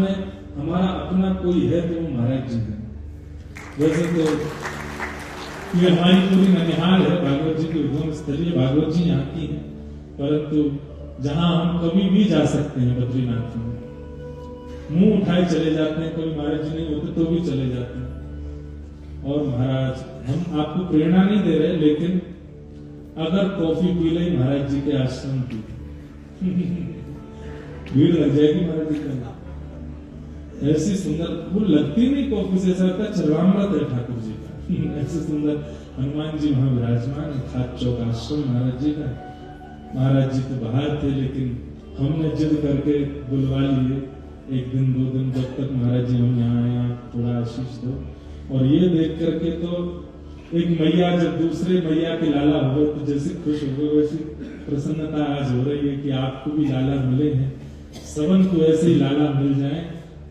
में हमारा अपना कोई है तो वो महाराज जी है। वैसे तो ये हमारी पूरी ननिहाल है भागवत जी की उद्गम स्थली, भागवत जी यहाँ की है, परंतु जहाँ हम कभी भी जा सकते हैं बद्रीनाथ में, मुंह उठाए चले जाते हैं, कोई महाराज जी नहीं होते तो भी चले जाते हैं। और महाराज हम आपको प्रेरणा नहीं दे रहे, लेकिन अगर कॉफी पी ले महाराज जी के आश्रम की भीड़ लग जाएगी महाराज जी का। ऐसी सुंदर वो लगती नहीं कॉफी से, ऐसा लगता चरवामृत है ठाकुर जी का। ऐसे सुंदर हनुमान जी वहां विराजमान, खाद चौक आश्रम महाराज जी का। महाराज जी तो बाहर थे, लेकिन हमने जिद करके बुलवा लिए, एक दिन 2 दिन, जब तक महाराज जी हम यहाँ आए, आप थोड़ा आशीष दो। और ये देख करके तो एक मैया जब दूसरे मैया के लाला हो तो जैसे खुश हो, वैसी प्रसन्नता आज हो रही है कि आपको भी लाला मिले हैं, सबन को ऐसे ही लाला मिल जाए।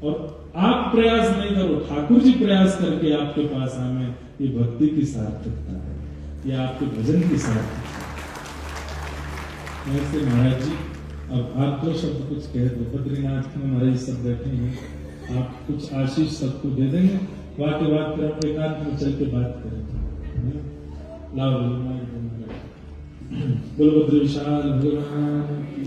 और आप प्रयास नहीं करो, ठाकुर जी प्रयास करके आपके पास आए, ये भक्ति की सार्थकता है, ये आपके भजन की सार्थकता है। ऐसे महाराज जी अब आप 2 शब्द कुछ कह दो, बद्रीनाथ में महाराज सब बैठे हैं, आप कुछ आशीष सबको दे देंगे, वाके बाद फिर हम एकांत में चल के बात करेंगे। लाओ बलभद्र विशाल भगवान की।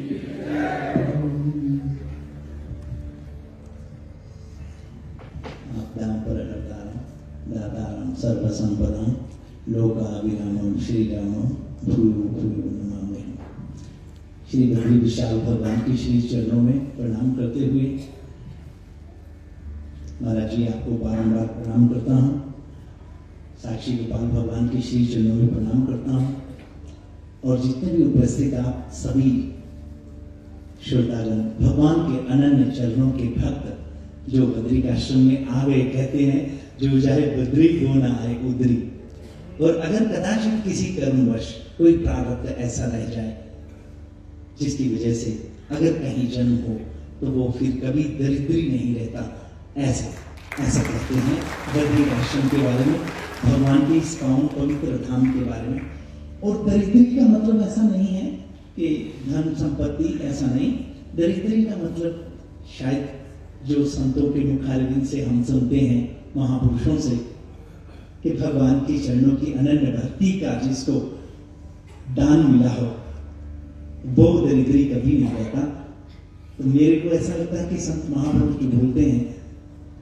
दातारं सर्वसंपदां लोकाभिरामं श्रीरामं भूयो भूयो नमामि। श्री बद्री विशाल भगवान की श्री चरणों में प्रणाम करते हुए महाराज जी आपको बारंबार प्रणाम करता हूँ। साक्षी गोपाल भगवान की श्री चरणों में प्रणाम करता हूँ। और जितने भी उपस्थित आप सभी श्रोतागण, भगवान के अनन्य चरणों के भक्त जो बद्री आश्रम में आ गए, कहते हैं जो चाहे बद्री हो ना आए उद्री। और अगर कदाचित किसी कर्मवश कोई प्रारब्ध ऐसा रह जाए जिसकी वजह से अगर कहीं जन्म हो तो वो फिर कभी दरिद्री नहीं रहता, ऐसा कहते हैं बद्री आश्रम के बारे में, भगवान के इस पावन पवित्र धाम के बारे में। और दरिद्री का मतलब ऐसा नहीं है कि धन संपत्ति, ऐसा नहीं। दरिद्री का मतलब शायद जो संतों के मुखारबिंद से हम सुनते हैं, महापुरुषों से, कि भगवान के चरणों की अनन्य भक्ति का जिसको दान मिला हो वो दरिद्री कभी नहीं रहता। तो मेरे को ऐसा लगता है कि संत महापुरुष जो बोलते हैं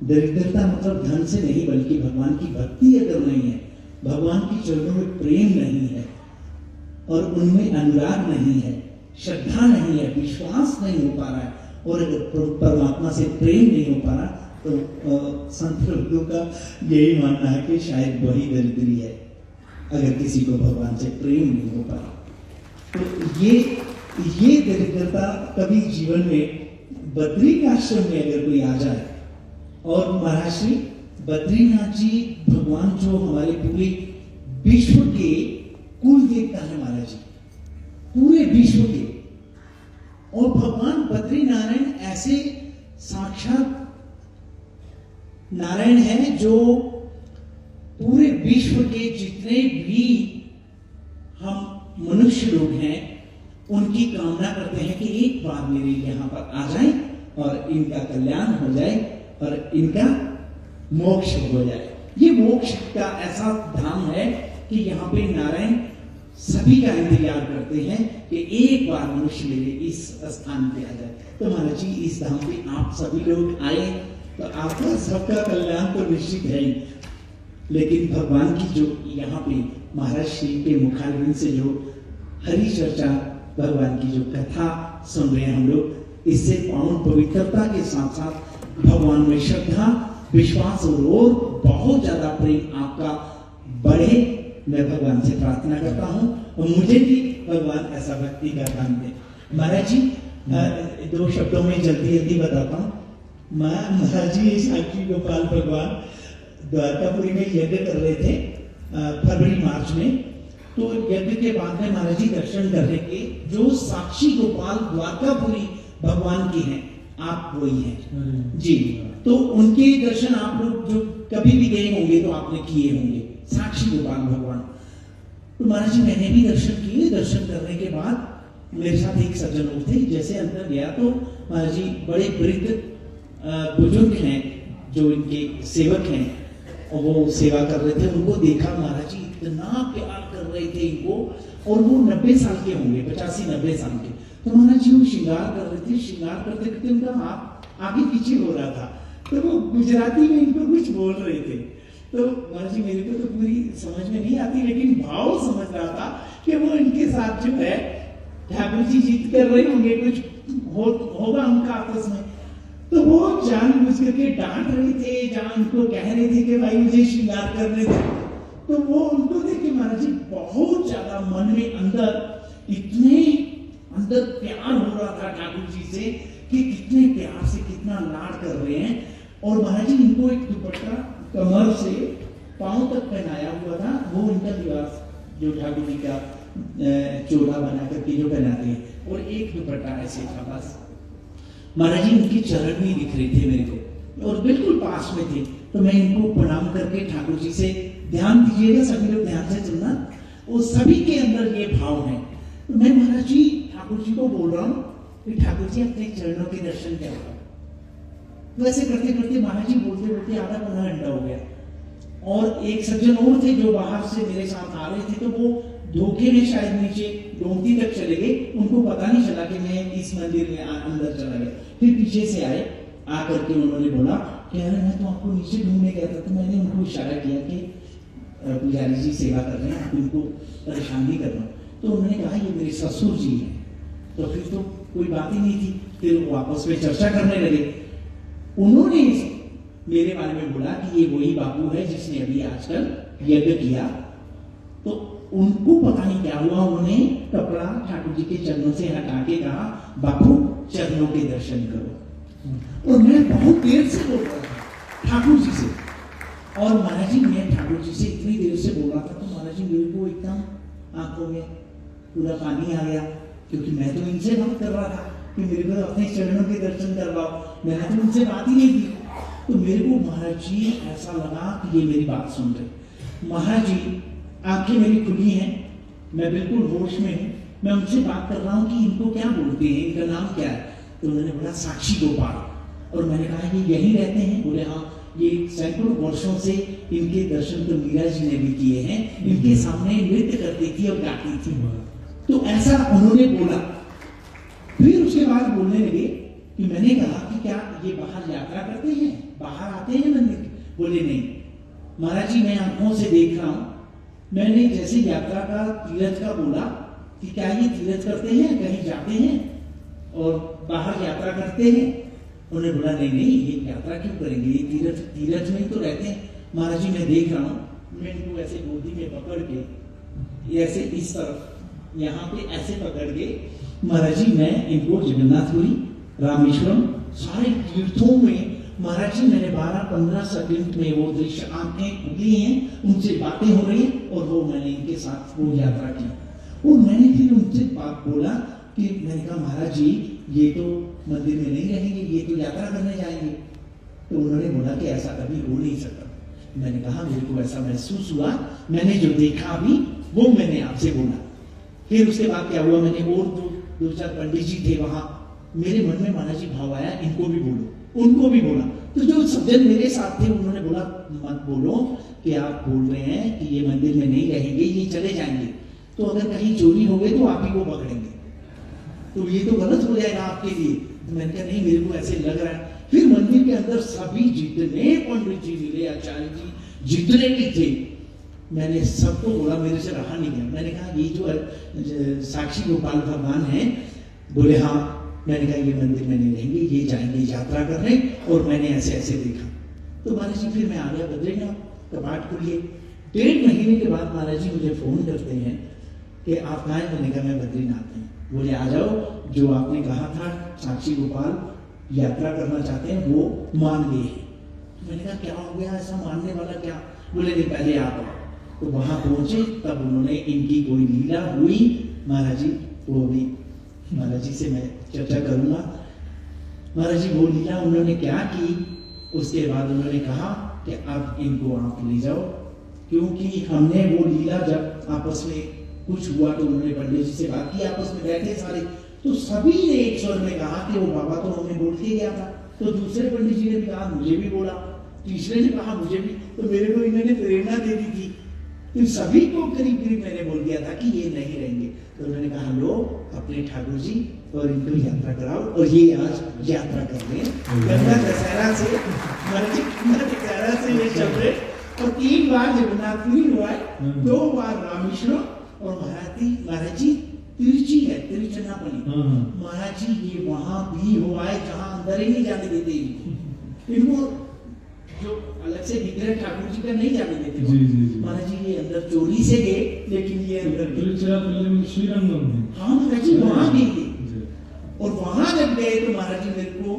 दरिद्रता मतलब धन से नहीं, बल्कि भगवान की भक्ति अगर नहीं है, भगवान के चरणों में प्रेम नहीं है और उनमें अनुराग नहीं है, श्रद्धा नहीं है, विश्वास नहीं हो पा रहा है, और अगर परमात्मा से प्रेम नहीं हो पा रहा तो संत लोगों का यही मानना है कि शायद वही दरिद्री है, अगर किसी को भगवान से प्रेम नहीं हो पा रहा। तो ये दरिद्रता कभी जीवन में बद्री के आश्रम में अगर कोई आ जाए, और महाराज श्री बद्रीनाथ जी भगवान जो हमारे पूरे विश्व के कुल देवता है महाराज जी, पूरे विश्व के। और भगवान बद्री नारायण ऐसे साक्षात नारायण है जो पूरे विश्व के जितने भी हम मनुष्य लोग हैं उनकी कामना करते हैं कि एक बार मेरे यहाँ पर आ जाए और इनका कल्याण हो जाए और इनका मोक्ष हो जाए। ये मोक्ष का ऐसा धाम है कि यहाँ पे नारायण सभी का इंतजार करते हैं कि एक बार मनुष्य मेरे इस स्थान पे आ जाए। तो महाराज जी इस धाम पे आप सभी लोग आए तो आपका सबका कल्याण तो निश्चित है ही, लेकिन भगवान की जो यहाँ पे महाराज श्री के मुखारबिंद से जो हरि चर्चा, भगवान की जो कथा सुन रहे हैं हम लोग, इससे पावन पवित्रता के साथ साथ भगवान में श्रद्धा, विश्वास और बहुत ज्यादा प्रेम आपका बढ़े, मैं भगवान से प्रार्थना करता हूँ। और मुझे भी भगवान ऐसा भक्ति का दान दे। महाराज जी 2 शब्दों में जल्दी जल्दी बताता हूँ। महाराज जी साक्षी गोपाल भगवान द्वारकापुरी में यज्ञ कर रहे थे फरवरी मार्च में। तो यज्ञ के बाद में महाराज जी दर्शन करने के, जो साक्षी गोपाल द्वारकापुरी भगवान की हैं, आप वही हैं जी। तो उनके दर्शन आप लोग जो कभी भी गए होंगे तो आपने किए होंगे, साक्षी गोपाल भगवान। तो महाराज जी मैंने भी दर्शन किए। दर्शन करने के बाद मेरे साथ एक सज्जन लोग थे, जैसे अंदर गया तो महाराज जी बड़े वृद्ध बुजुर्ग हैं जो इनके सेवक हैं और वो सेवा कर रहे थे, उनको देखा महाराज जी इतना प्यार कर रहे थे इनको, और वो 90 साल के होंगे, 85-90 साल के। तो महाराज जी वो श्रृंगार कर रहे थे, श्रृंगार करते करते उनका हाथ आगे पीछे हो रहा था, तो वो गुजराती में इनको कुछ बोल रहे थे। तो महाराज जी मेरे को तो पूरी समझ में नहीं आती, लेकिन भाव समझ रहा था कि वो इनके साथ जो है ठाकुर जी जीत कर रहे होंगे, कुछ होगा उनका आपस में। तो वो जानबूझ करके डांट रहे थे, जहां उनको कह रहे थे कि भाई मुझे श्रृंगार करने दे। तो वो उनको देख के महाराज जी बहुत ज्यादा मन में अंदर इतने अंदर प्यार हो रहा था ठाकुर जी से कि कितने प्यार से कितना लाड कर रहे हैं। और महाराज जी इनको एक दुपट्टा कमर से पांव तक पहनाया हुआ था, वो इनका लिबास जो ठाकुर जी का चोला बना करके जो पहनाते हैं, और एक दुपट्टा ऐसे था बस। महाराज जी उनके चरण भी दिख रहे थे मेरे को और बिल्कुल पास में थे। तो मैं इनको प्रणाम करके ठाकुर जी से, ध्यान दीजिएगा सभी लोग ध्यान से सुनना, वो सभी के अंदर ये भाव है। तो मैं महाराज जी ठाकुर जी को बोल रहा हूँ कि ठाकुर जी अपने चरणों के दर्शन क्या होगा। वैसे करते करते महाराज जी बोलते बोलते आधा पौना घंटा हो गया, और एक सज्जन और थे जो बाहर से मेरे साथ आ रहे थे, तो वो धोखे में शायद नीचे डोंगती तक चले गए, उनको पता नहीं चला कि मैं इस मंदिर में अंदर चला गया। फिर पीछे से आए, आकर के उन्होंने बोला कि अरे मैं तो आपको नीचे ढूंढने गया था। तो मैंने उनको इशारा किया कि पुजारी जी सेवा कर रहे हैं, आप उनको परेशान नहीं करना। तो उन्होंने कहा ये मेरे ससुर जी हैं। तो फिर तो कोई बात ही नहीं थी, फिर वो आपस में चर्चा करने लगे। उन्होंने मेरे बारे में बोला कि ये वही बापू है जिसने अभी आजकल यज्ञ किया। तो उनको पता नहीं क्या हुआ, उन्होंने कपड़ा ठाकुर जी के चरणों से हटा के कहा बापू चरणों के दर्शन करो। और मैं बहुत देर से बोल रहा था ठाकुर जी से, और महाराज जी मैं ठाकुर जी से इतनी देर से बोल रहा था, तो महाराज जी मेरे को एकदम आंखों में पूरा पानी आ गया, क्योंकि मैं तो इनसे बात कर रहा था कि मेरे को अपने चरणों के दर्शन करवाओ, मैंने तो उनसे बात ही नहीं की। तो मेरे को महाराज जी ऐसा लगा कि ये मेरी बात सुन रहे। महाराज जी आंखें मेरी खुली हैं, मैं बिल्कुल होश में हूँ, मैं उनसे बात कर रहा हूँ कि इनको क्या बोलते हैं, इनका नाम क्या है। तो उन्होंने बोला साक्षी गोपाल। और मैंने कहा ये यहीं रहते हैं। बोले हाँ, ये सैकड़ों वर्षों से इनके दर्शन तो मीरा जी ने भी किए हैं, इनके सामने नृत्य करती थी और गाती थी। तो ऐसा उन्होंने बोला। फिर उसके बाद बोलने लगे कि मैंने कहा कि क्या ये बाहर यात्रा करते हैं, बाहर आते हैं मंदिर? बोले नहीं महाराज जी, मैं आंखों से देख रहा हूँ। मैंने जैसे यात्रा का तीर्थ का बोला कि क्या ये तीर्थ करते हैं, कहीं जाते हैं और बाहर यात्रा करते हैं? उन्होंने बोला नहीं नहीं, ये यात्रा क्यों करेंगे, ये तीर्थ में ही तो रहते हैं। महाराज जी मैं देख रहा हूँ। मैं इनको ऐसे गोदी में पकड़ के ऐसे इस तरफ यहाँ पे ऐसे पकड़ के, महाराज जी मैं इनको जगन्नाथपुरी, रामेश्वरम, सारे तीर्थों में महाराज जी मैंने 12-15 सेकंड में वो दृश्य आंखें खुली हैं, उनसे बातें हो रही हैं, और वो मैंने इनके साथ वो यात्रा की। और मैंने फिर उनसे बात बोला कि मैंने कहा महाराज जी ये तो मंदिर में नहीं रहेंगे, ये तो यात्रा करने जाएंगे। तो उन्होंने बोला कि ऐसा कभी हो नहीं सकता। मैंने कहा मेरे को ऐसा महसूस हुआ, मैंने जो देखा अभी वो मैंने आपसे बोला। फिर उसके बाद क्या हुआ, मैंने और दो चार पंडित जी थे वहां, मेरे मन में महाराज जी भाव आया इनको भी बोलो, उनको भी बोला। तो जो सज्जन मेरे साथ थे उन्होंने बोला मत बोलो कि आप बोल रहे हैं कि ये मंदिर में नहीं रहेंगे, ये चले जाएंगे, तो अगर कहीं चोरी हो गई तो आप ही को पकड़ेंगे, तो ये तो गलत हो जाएगा आपके लिए। तो मैंने कहा नहीं, मेरे को ऐसे लग रहा है। फिर मंदिर के अंदर सभी जितने पंडित जी मिले, आचार्य जी जितने भी थे, मैंने सबको बोला, मेरे से रहा नहीं गया। मैंने कहा ये जो साक्षी गोपाल भगवान है, बोले हाँ। मैंने कहा ये मंदिर में नहीं रहेंगे, ये जाएंगे यात्रा करने, और मैंने ऐसे ऐसे देखा। तो महाराज जी फिर मैं आ गया बद्रीनाथ, कपाट खुलिए। 1.5 महीने के बाद महाराज जी मुझे फोन करते हैं कि आप कहाँ हैं? मैंने कहा मैं बद्रीनाथ हूँ। बोले आ जाओ, जो आपने कहा था साक्षी गोपाल यात्रा करना चाहते हैं वो मान गए। मैंने कहा क्या हो गया, ऐसा मानने वाला क्या? बोले नहीं पहले आप आओ। तो वहां पहुंचे, तब उन्होंने इनकी कोई लीला हुई महाराज जी, वो भी महाराज जी से मैं चर्चा करूंगा। महाराज जी वो लीला उन्होंने क्या की, उसके बाद उन्होंने कहा कि अब इनको आप ले जाओ, क्योंकि हमने वो लीला जब आपस में कुछ हुआ तो उन्होंने पंडित जी से बात की, आपस में बैठे सारे, तो सभी ने एक स्वर में कहा कि वो बाबा तो हमें बोल के गया था तो दूसरे पंडित जी ने भी कहा, मुझे भी बोला, तीसरे ने कहा मुझे भी, तो मेरे को इन्होंने प्रेरणा दे दी थी। तो सभी को करीब करीब मैंने बोल दिया था कि ये नहीं रहेंगे। तो उन्होंने कहा लो अपने ठाकुर जी और इनको यात्रा कराओ, और ये आज यात्रा कर रहे हैं गंगा दशहरा से, गंगा दशहरा से ये चल रहे। और 3 बार जगन्नाथपुरी हुआ है, 2 बार रामेश्वरम, और महाराज जी तिरुचि है, तिरुचन्नापल्ली महाराज जी ये वहां भी हुआ है जहां अंदर ही नहीं जाने देते इनको, जो अलग से विग्रह ठाकुर जी का नहीं जाने देते। जी जी जी। महाराज जी ये अंदर चोरी से गए, लेकिन ये अंदर तिरुचिरापल्ली में श्रीरंगम है। हाँ महाराज जी वहां गए थे, जी। और वहां जब गए तो महाराज जी मेरे को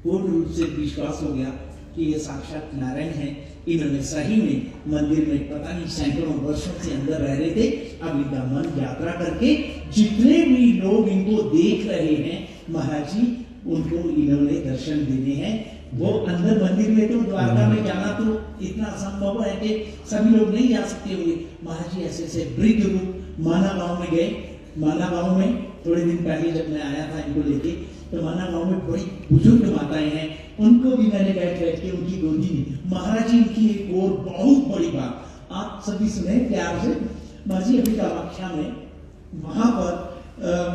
पूर्ण रूप से विश्वास हो गया कि ये साक्षात नारायण है। इन्होंने सही में मंदिर में पता नहीं सैकड़ों वर्षों से अंदर रह रहे थे। अब इनका मन यात्रा करके जितने भी लोग इनको देख रहे हैं महाराज जी, उनको इन्होंने दर्शन देने हैं। वो अंदर मंदिर में तो द्वारका में जाना तो इतना असंभव है कि सभी लोग नहीं जा सकते होंगे। महाराज जी ऐसे ऐसे वृद्ध रूप माना गांव में गए। माना गांव में थोड़े दिन पहले जब मैं आया था इनको लेके, तो माना गांव में बड़ी बुजुर्ग माताएं हैं, उनको भी मैंने बैठ के उनकी गोदी में महाराज जी की एक और बहुत बड़ी बात आप सभी सुने प्यार से। महाराज जी अभी कामाख्या में वहां पर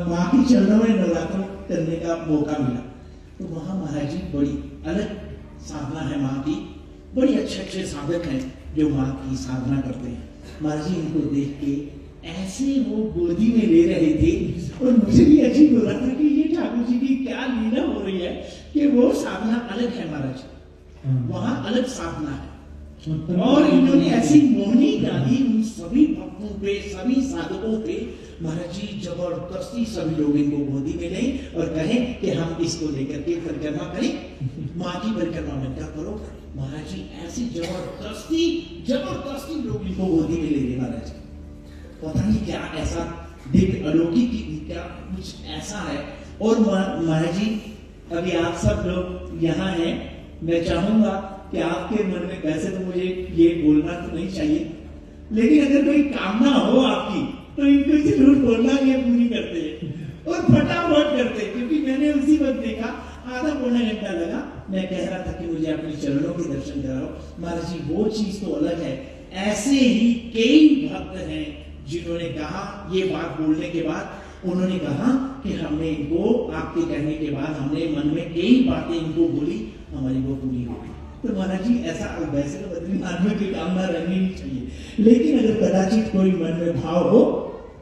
माँ की चरणों में नवरात्र करने का मौका मिला, तो वहां महाराज जी बड़ी अलग साधना है माँ की, बड़ी अच्छे साधक हैं जो माँ की साधना करते हैं। महाराज जी इनको देख के ऐसे वो गोदी में ले रहे थे, और मुझे भी अजीब हो रहा था कि ये ठाकुर जी की क्या लीला हो रही है कि वो साधना अलग है महाराज, वहां अलग साधना है। और इन्होंने ऐसी मोहनी डाली उन सभी भक्तों पे, सभी साधकों पे। महाराज जी जबरदस्ती सभी लोग इनको गोदी में लें और कहें कि हम इसको लेकर के परिक्रमा करें, माँ की परिक्रमा में क्या करो। महाराज जी ऐसी जबरदस्ती लोग इनको गोदी में ले रहे। महाराज जी पता नहीं क्या ऐसा दिव्य अलौकिक क्या कुछ ऐसा है। और महाराज जी अभी आप सब लोग यहाँ हैं, मैं चाहूंगा कि आपके मन में, वैसे तो मुझे ये बोलना तो नहीं चाहिए, लेकिन अगर कोई कामना हो आपकी तो इनको जरूर बोलना, ये पूरी करते हैं और फटाफट करते हैं। क्योंकि मैंने उसी वक्त देखा, आधा पौना घंटा लगा, मैं कह रहा था कि मुझे अपने चरणों के दर्शन कराओ। महाराज जी वो चीज तो अलग है। ऐसे ही कई भक्त हैं जिन्होंने कहा, ये बात बोलने के बाद उन्होंने कहा कि हमने इनको आपके कहने के बाद हमने मन में कई बातें इनको बोली, हमारी वो पूरी हो गई। तो महाराज जी ऐसा वैसे तो बद्रीनाथ में कोई कामना रहनी नहीं चाहिए, लेकिन अगर कदाचित कोई मन में भाव हो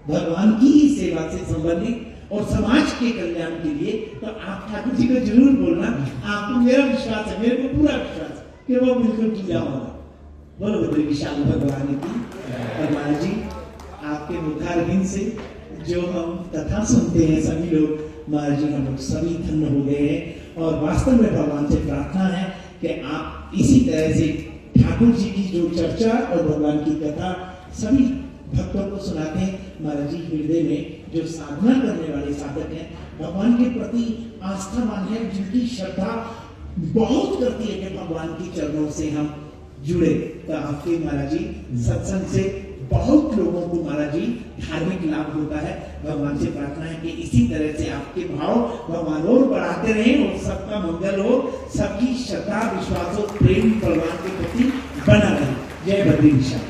भगवान की ही सेवा से संबंधित और समाज के कल्याण के लिए, तो आप ठाकुर जी को जरूर बोलना। आपको मेरा विश्वास है, मेरे को पूरा विश्वास है कि वो बिल्कुल पूरा होगा। बोलो बद्री विशाल भगवान की। और महाराज जी आपके मुखारबिंद से जो हम कथा सुनते हैं सभी लोग, महाराज जी हम लोग सभी धन्य हो गए हैं। और वास्तव में भगवान से प्रार्थना है कि आप इसी तरह से ठाकुर जी की जो चर्चा और भगवान की कथा सभी भक्तों को सुनाते हैं। महाराज जी हृदय में जो साधना करने वाले साधक हैं, भगवान के प्रति आस्थावान है, जिनकी श्रद्धा बहुत करती है कि भगवान के चरणों से हम जुड़े, तो आपके महाराज जी सत्संग से बहुत लोगों को महाराज जी धार्मिक लाभ होता है। भगवान से प्रार्थना है कि इसी तरह से आपके भाव भगवान और बढ़ाते रहें और सबका मंगल हो, सबकी श्रद्धा विश्वास और प्रेम भगवान के प्रति बना रहे। जय बद्री विशाल।